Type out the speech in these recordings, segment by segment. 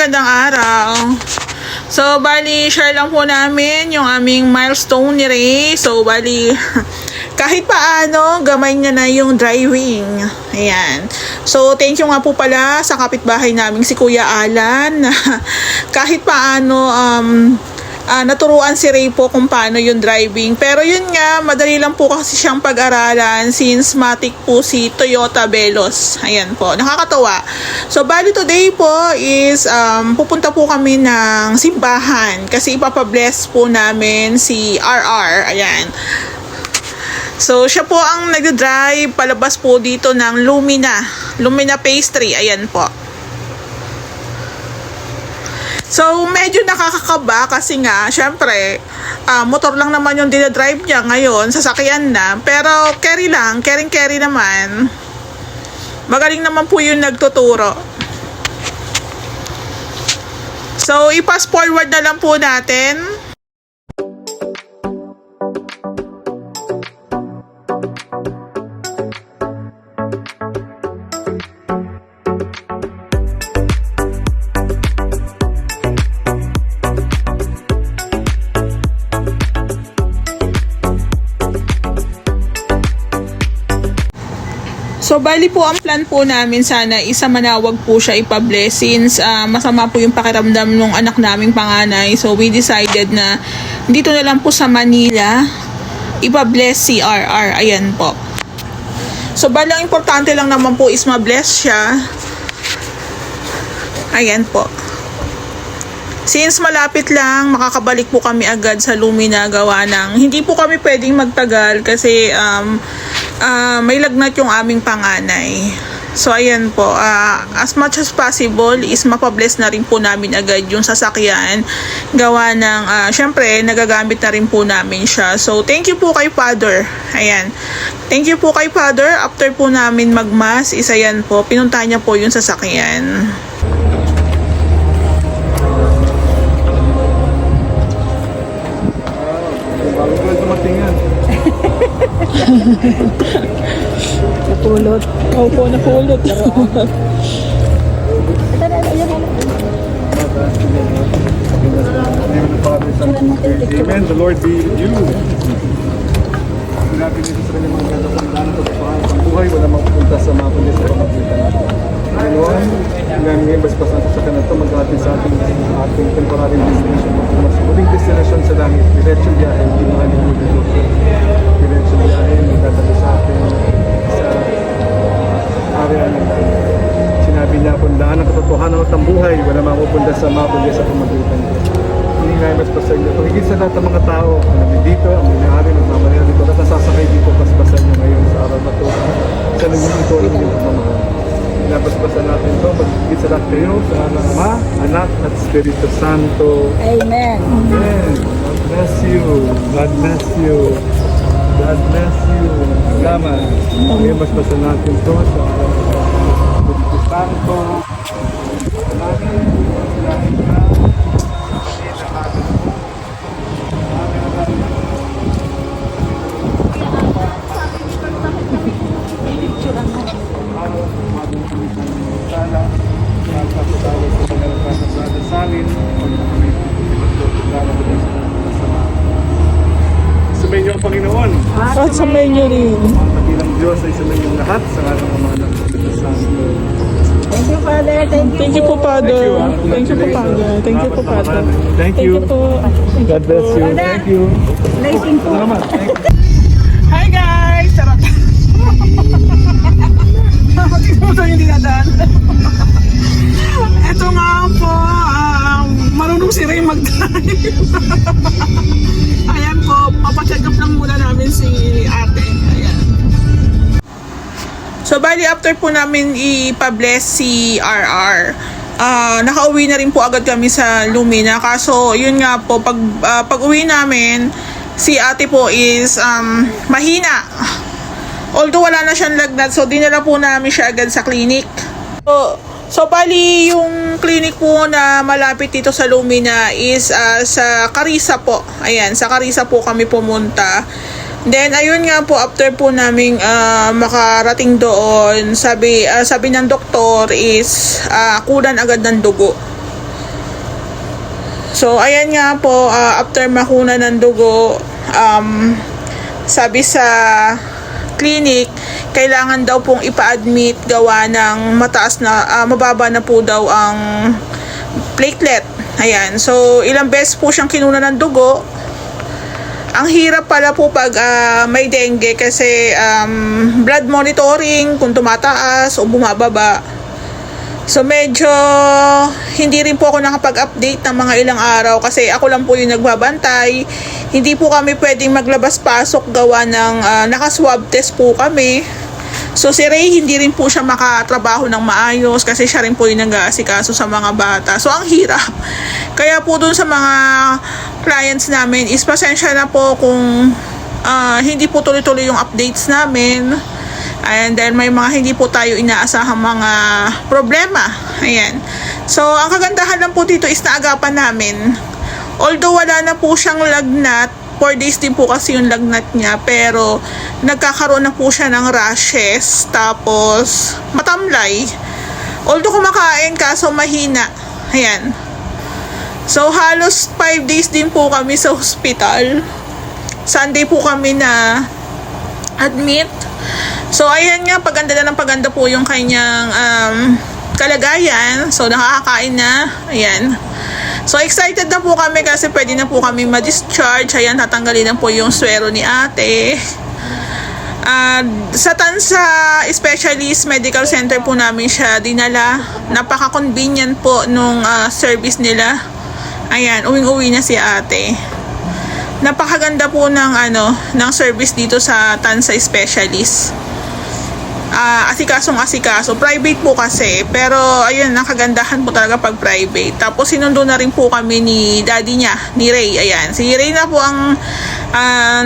magandang araw. So, bali, share lang po namin yung aming milestone ni Ray. So, bali, kahit paano, gamay niya na yung driving. Ayan. So, thank you nga po pala sa kapitbahay naming si Kuya Alan. Kahit paano, naturuan si Ray po kung paano yung driving. Pero yun nga, madali lang po kasi siyang pag-aralan since matik po si Toyota Veloz. Ayan po, nakakatawa. So, bali today po is pupunta po kami ng simbahan kasi ipapabless po namin si RR. Ayan. So, siya po ang nag-drive palabas po dito ng Lumina Pastry. Ayan po. So, medyo nakakakaba kasi nga, syempre, motor lang naman yung dinadrive niya ngayon, sasakyan na. Pero, carry lang, carry naman. Magaling naman po yung nagtuturo. So, i-pass forward na lang po natin. So, bali po ang plan po namin sana isa Manawag po siya ipa-bless since masama po yung pakiramdam ng anak naming panganay. So, we decided na dito na lang po sa Manila ipa-bless si RR. Ayan po. So, bali ang importante lang naman po is ma-bless siya. Ayan po. Since malapit lang, makakabalik po kami agad sa Lumina gawa ng hindi po kami pwedeng magtagal kasi may lagnat yung aming panganay. So, ayan po. As much as possible is mapabless na rin po namin agad yung sasakyan. Gawa ng, syempre, nagagamit na rin po namin siya. So, thank you po kay Father. Ayan. Thank you po kay Father. After po namin magmas, isa yan po. Pinunta niya po yung sasakyan. Napulot. Opo, napulot. Amen. The Lord be with you. Natin dito sa kanyang mga katapang ng buhay, wala mapupunta sa mga kundi sa pamagitan. Panginoon, ngayon basbasan sa kanito mag-atin sa ating temporary destination. Mas muling destination sa langit. Diretsyo biyahe, hindi mga nilulog. Diretsyo biyahe, magdadalo sa atin sa area ng sinabi niya kung daan ang katotohanan at ang buhay, wala mapupunta sa mga kundi sa pamagitan. Hindi nga mas pasay nyo. Higit sa lahat ng mga tao, ang dito, ang may-ari, nagmamanila dito, at nasasakay dito, paspasan nyo ngayon sa araw na ito. Sa nagmumito ng inyong pamamahal. Pinapaspasan natin ito, higit sa lahat kayo, sa Ama, Anak, at Espiritu Santo. Amen. Amen. God bless you. God bless you. God bless you. Salamat. Ngayon, paspasan natin ito sa Espiritu Santo. Salamat. Salamat. Sabihin niyo ang Panginoon. At sa menu rin. Ang kabilang Diyos ay sabihin niyo lahat sa ngalan ng mga anak ng Santo. Thank you, Father. Thank you po, Father. Thank you po, Father. Thank you po, Father. Thank you. po. God bless you. Thank you. Blessing po. Salamat. Hi guys! Sarap! Tingnan mo yung dinadaan. Ito nga po, marunong si Ray mag-drive. Ayan po, papacheck up lang muna namin si ate. Ayan. So, bali after po namin ipa-bless si RR, nakauwi na rin po agad kami sa Lumina. Kaso, yun nga po, pag uwi namin, si ate po is mahina. Although wala na siyang lagnat, so dinala po namin siya agad sa clinic. So bali yung clinic po na malapit dito sa Lumina is sa Carissa po. Ayan, sa Carissa po kami pumunta. Then ayun nga po, after po naming makarating doon, sabi ng doktor is kulan agad ng dugo. So, ayan nga po, after makuna ng dugo, sabi sa clinic, kailangan daw pong ipa-admit gawa ng mababa na po daw ang platelet. Ayan. So, ilang beses po siyang kinuna ng dugo. Ang hirap pala po pag may dengue kasi blood monitoring kung tumataas o bumababa. So, medyo hindi rin po ako nakapag-update ng mga ilang araw kasi ako lang po yung nagbabantay. Hindi po kami pwedeng maglabas-pasok gawa ng naka-swab test po kami. So, si Ray, hindi rin po siya makatrabaho ng maayos kasi siya rin po yung nag-aasikaso sa mga bata. So, ang hirap. Kaya po dun sa mga clients namin is pasensya na po kung hindi po tuloy-tuloy yung updates namin. And then may mga hindi po tayo inaasahang mga problema. Ayan. So, ang kagandahan lang po dito is naagapan namin. Although wala na po siyang lagnat, 4 days din po kasi yung lagnat niya, pero nagkakaroon na po siya ng rashes, tapos matamlay. Although kumakain kaso mahina. Ayan. So, halos 5 days din po kami sa hospital. Sunday po kami na admit. So, ayan nga, paganda na ng paganda po yung kanyang kalagayan. So, nakakakain na. Ayan. So, excited na po kami kasi pwede na po kami ma-discharge. Ayan, tatanggalin na po yung swero ni ate. Sa Tansa Specialist Medical Center po namin siya dinala. Napaka-convenient po nung service nila. Ayan, uwing-uwi na si ate. Napakaganda po ng service dito sa Tansa Specialist. Asikasong-asikaso. Private po kasi. Pero, ayun, ang kagandahan po talaga pag private. Tapos, sinundo na rin po kami ni daddy niya, ni Ray. Ayan. Si Ray na po ang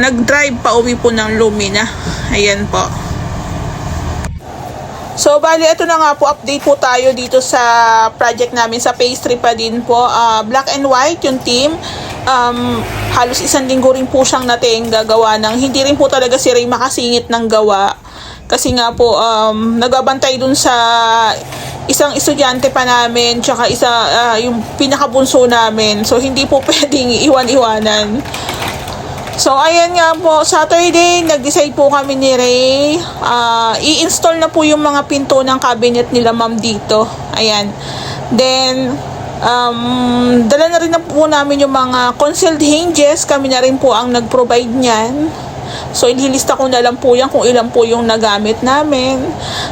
nag-drive pa uwi po ng Lumina. Ayan po. So, bali, ito na nga po, update po tayo dito sa project namin sa pastry pa din po. Black and white yung team. Halos 1 linggo rin po siyang natingga gawa ng hindi rin po talaga si Ray makasingit ng gawa. Kasi nga po, nagbabantay dun sa isang estudyante pa namin, tsaka yung pinakabunso namin. So, hindi po pwedeng iwan-iwanan. So, ayan nga po, Saturday, nag-decide po kami ni Ray. I-install na po yung mga pinto ng cabinet nila, ma'am, dito. Ayan. Then, dala na rin na po namin yung mga concealed hinges. Kami na rin po ang nag-provide niyan. So, inilista ko na lang po yan kung ilan po yung nagamit namin.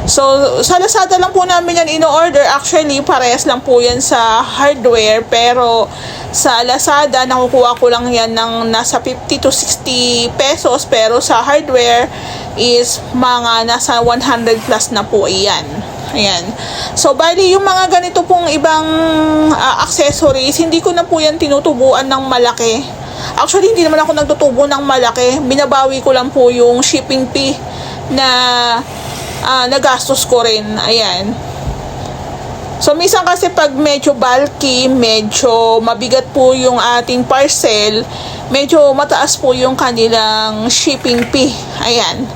So, sa Lazada lang po namin yan in-order. Actually, parehas lang po yan sa hardware. Pero, sa Lazada, nakukuha ko lang yan ng nasa 50 to 60 pesos. Pero sa hardware is mga nasa 100 plus na po yan. Ayan. So, bali, yung mga ganito pong ibang accessories, hindi ko na po yan tinutubuan ng malaki. Actually, hindi naman ako nagtutubo ng malaki. Binabawi ko lang po yung shipping fee na nagastos ko rin. Ayan. So, minsan kasi pag medyo bulky, medyo mabigat po yung ating parcel, medyo mataas po yung kanilang shipping fee. Ayan.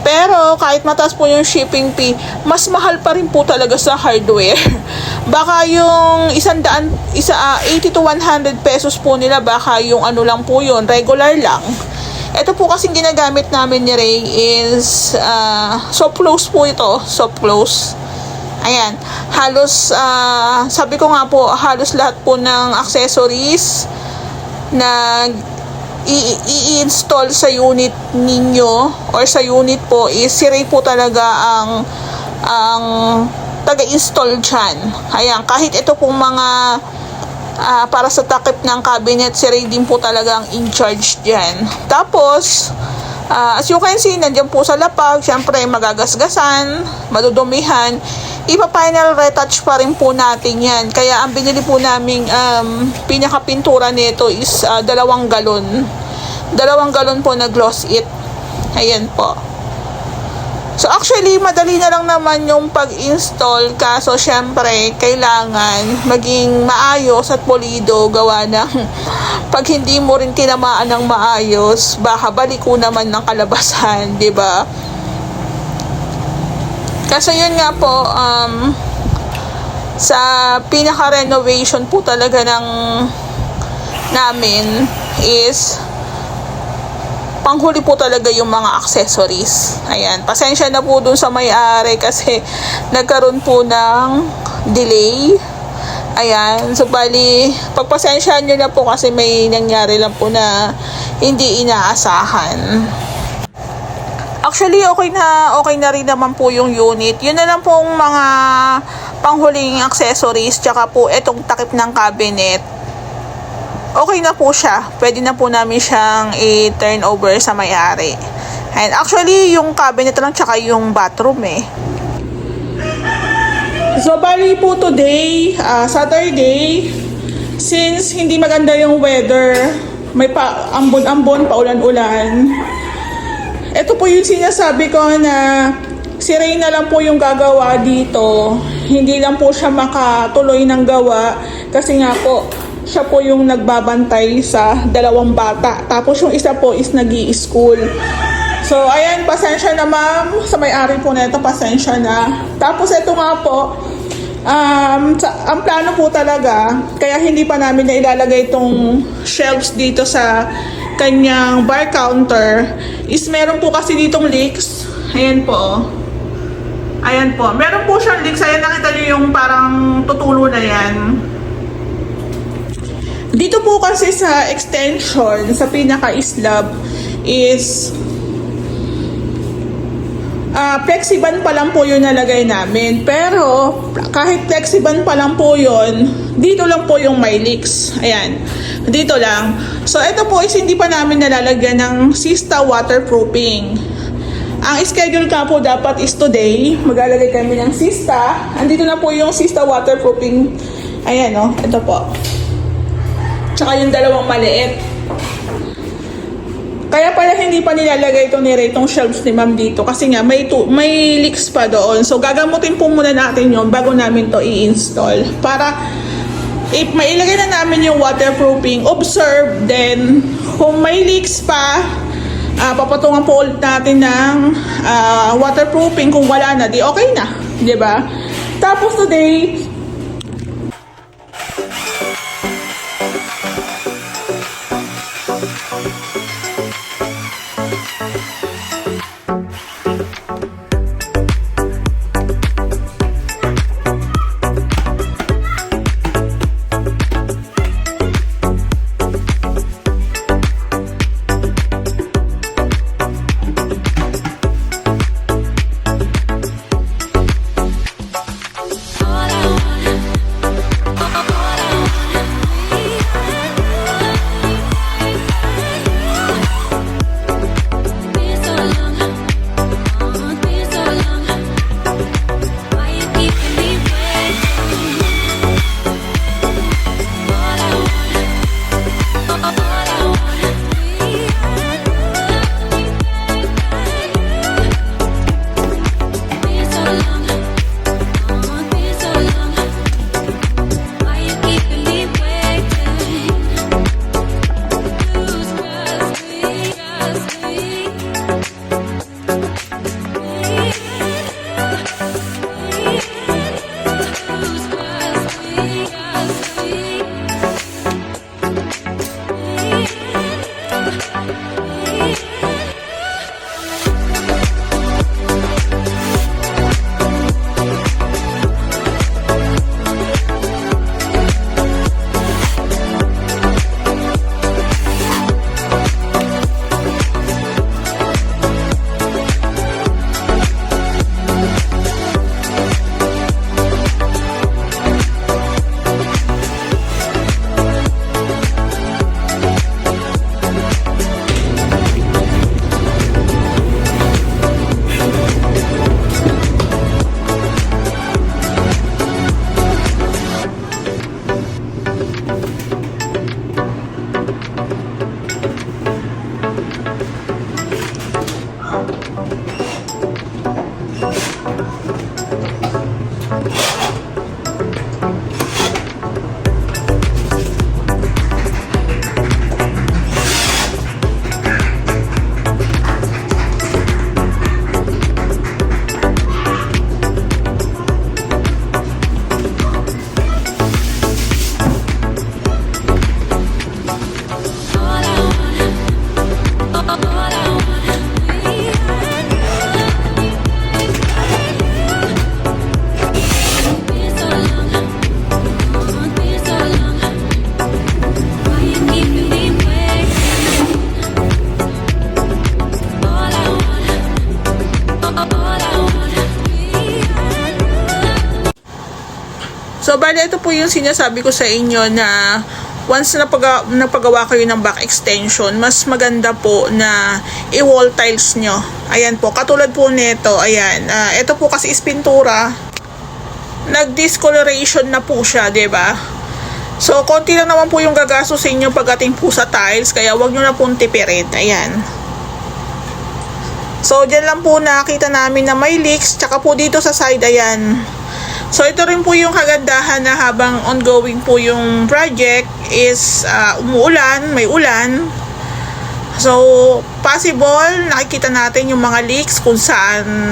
Pero, kahit mataas po yung shipping fee, mas mahal pa rin po talaga sa hardware. Baka yung 80 to 100 pesos po nila, baka yung lang po yun, regular lang. Ito po kasing ginagamit namin ni Ray is soft close po ito, soft close. Ayan, halos, sabi ko nga po, halos lahat po ng accessories na i-install sa unit ninyo or sa unit po is si Ray po talaga ang taga-install dyan. Ayan, kahit ito pong mga para sa takip ng cabinet, si Ray din po talaga ang in charge dyan. Tapos, as you can see, nandiyan po sa lapag, syempre magagasgasan, madudumihan, ipa-final retouch pa rin po natin yan. Kaya ang binili po naming pinaka-pintura nito is 2 galon. 2 galon po na gloss it. Ayan po. So, actually, madali na lang naman yung pag-install. Kaso, syempre, kailangan maging maayos at polido gawa ng pag hindi mo rin tinamaan ng maayos, baka baliko naman ng kalabasan, di ba? Kasi yun nga po, sa pinaka-renovation po talaga ng namin is panghuli po talaga yung mga accessories. Ayan, pasensya na po dun sa may-ari kasi nagkaroon po ng delay. Ayan, so bali, pagpasensyahan nyo na po kasi may nangyari lang po na hindi inaasahan. Actually, okay na rin naman po yung unit. Yun na lang pong mga panghuling accessories, tsaka po itong takip ng cabinet. Okay na po siya. Pwede na po namin siyang i-turn over sa may-ari. And actually, yung cabinet lang tsaka yung bathroom eh. So, bali po today, Saturday, since hindi maganda yung weather, may ambon-ambon, paulan-ulan. Ito po yung sinasabi ko na si Ray na lang po yung gagawa dito. Hindi lang po siya makatuloy ng gawa kasi nga po, siya po yung nagbabantay sa 2 bata. Tapos yung isa po is nag-i-school. So, ayan, pasensya na ma'am. Sa may-ari po na ito, pasensya na. Tapos ito nga po, ang plano po talaga, kaya hindi pa namin na ilalagay itong shelves dito sa kanyang bar counter, is meron po kasi ditong leaks. Ayan po. Ayan po. Meron po siyang leaks. Ayan, nakita niyo yung parang tutulo na yan. Dito po kasi sa extension, sa pinaka-slab, is flexiban pa lang po yun nalagay namin. Pero, kahit flexiban pa lang po yun, dito lang po yung may leaks. Ayan. Dito lang. So, ito po is hindi pa namin nalalagyan ng Sista waterproofing. Ang schedule ka po dapat is today. Maglalagay kami ng Sista. Andito na po yung Sista waterproofing. Ayan o. Ito po. Tsaka yung 2 maliit. Kaya pala hindi pa nilalagay ito ni Ray, itong shelves ni ma'am dito. Kasi nga, may leaks pa doon. So, gagamutin po muna natin yun bago namin to i-install. Para, if mailagay na namin yung waterproofing, observe, then, kung may leaks pa, papatungan po ulit natin ng waterproofing. Kung wala na, di okay na. Diba? Tapos today, bali ito po yung sinasabi ko sa inyo na once na napagawa kayo ng back extension, mas maganda po na i-wall tiles nyo. Ayan po, katulad po nito, ayan. Ito po kasi is pintura. Nag-discoloration na po siya, 'di ba? So, konti lang naman po yung gagastos sa inyo pagdating po sa tiles, kaya wag nyo na pong tipirin. Ayan. So, dyan lang po nakita namin na may leaks, tsaka po dito sa side, ayan. So, ito rin po yung kagandahan na habang ongoing po yung project is umuulan, may ulan. So, possible, nakikita natin yung mga leaks kung saan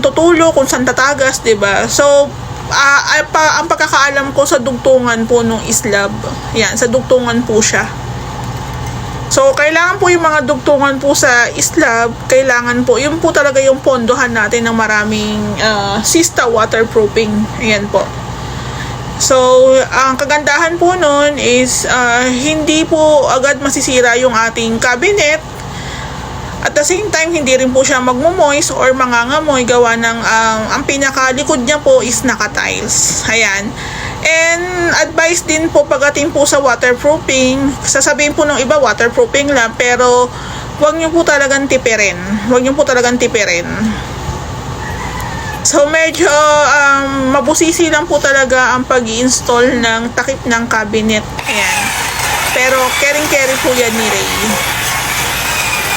tutulo, kung saan tatagas, 'di ba? So, ang pagkakaalam ko sa dugtungan po nung slab, yan, sa dugtungan po siya. So, kailangan po yung mga dugtungan po sa slab, kailangan po, yun po talaga yung pondohan natin ng maraming Sista waterproofing. Ayan po. So, ang kagandahan po nun is hindi po agad masisira yung ating cabinet. At the same time, hindi rin po siya magmo-moist or mangangamoy gawa ng ang pinakalikod niya po is naka-tiles. Ayan. And advice din po pagdating po sa waterproofing, sasabihin po ng iba waterproofing lang, pero huwag niyo po talagang tipirin. Huwag niyo po talagang tipirin. So medyo mabusisi lang po talaga ang pag-i-install ng takip ng cabinet. Ayan. Pero caring-carry po yan ni Ray.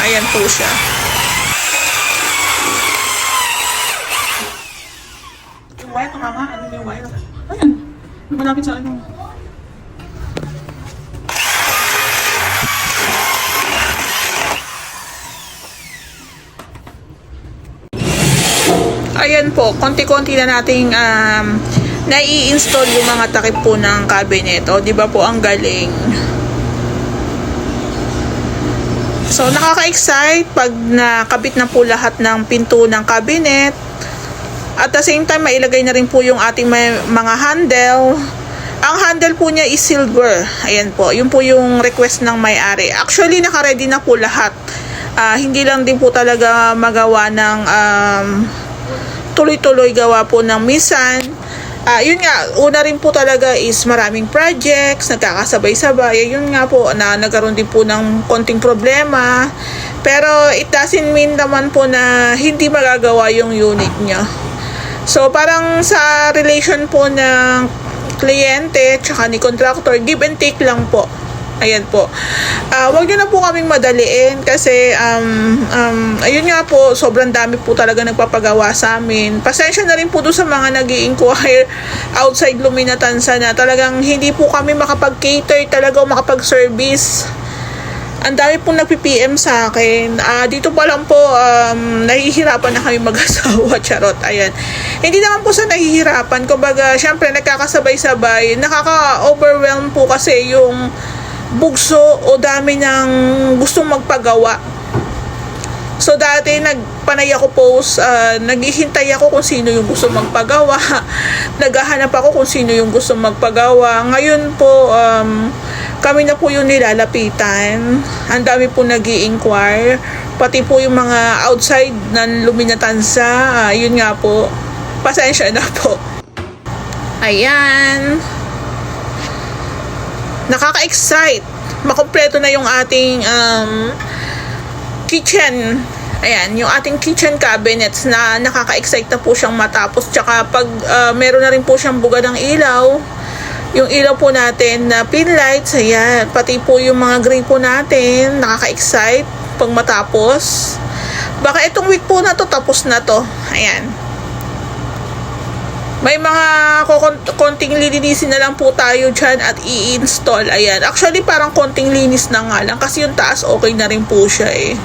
Ayan po siya. Yung white, mama, ano yung white? Ayan. Malapit sa ano. Ayan po, konti-konti na nating nai-install yung mga takip po ng cabinet. O, di ba po, ang galing. So, nakaka-excite pag nakabit na po lahat ng pinto ng cabinet. At the same time, mailagay na rin po yung ating mga handle. Ang handle po niya is silver. Ayan po, yun po yung request ng may-ari. Actually, naka-ready na po lahat. Hindi lang din po talaga magawa ng tuloy-tuloy gawa po ng minsan. Yun nga, una rin po talaga is maraming projects, nagkakasabay-sabay. Yun nga po, na nagkaroon din po ng konting problema. Pero it doesn't mean naman po na hindi magagawa yung unit nyo. So, parang sa relation po ng kliyente tsaka ni contractor, give and take lang po. Ayan po. Wag nyo na po kaming madaliin kasi ayun nga po, sobrang dami po talaga nagpapagawa sa amin. Pasensya na rin po doon sa mga nag-i-inquire outside Luminatansa na talagang hindi po kami makapag-cater talaga o makapag-service. Ang dami pong nagpi-PM sa akin. Dito pa lang po, nahihirapan na kami mag-asawa. Charot, ayan. Hindi naman po sa nahihirapan. Kumbaga, syempre, nagkakasabay-sabay. Nakaka-overwhelm po kasi yung bugso o dami ng gustong magpagawa. So, dati nagpanay ako post, naghihintay ako kung sino yung gusto magpagawa. Naghahanap ako kung sino yung gusto magpagawa. Ngayon po, kami na po yung nilalapitan. Ang dami po nag-i-inquire. Pati po yung mga outside ng Luminatansa. Yun nga po. Pasensya na po. Ayan. Nakaka-excite. Makompleto na yung ating kitchen. Ayan, yung ating kitchen cabinets na nakaka-excite na po siyang matapos. Tsaka pag meron na rin po siyang buga ng ilaw. Yung ilaw po natin na pin lights, ayan. Pati po yung mga gray po natin, nakaka-excite pag matapos. Baka itong week po na to, tapos na to. Ayan. May mga konting lilinisin na lang po tayo dyan at i-install. Ayan. Actually, parang konting linis na nga lang kasi yung taas okay na rin po siya eh.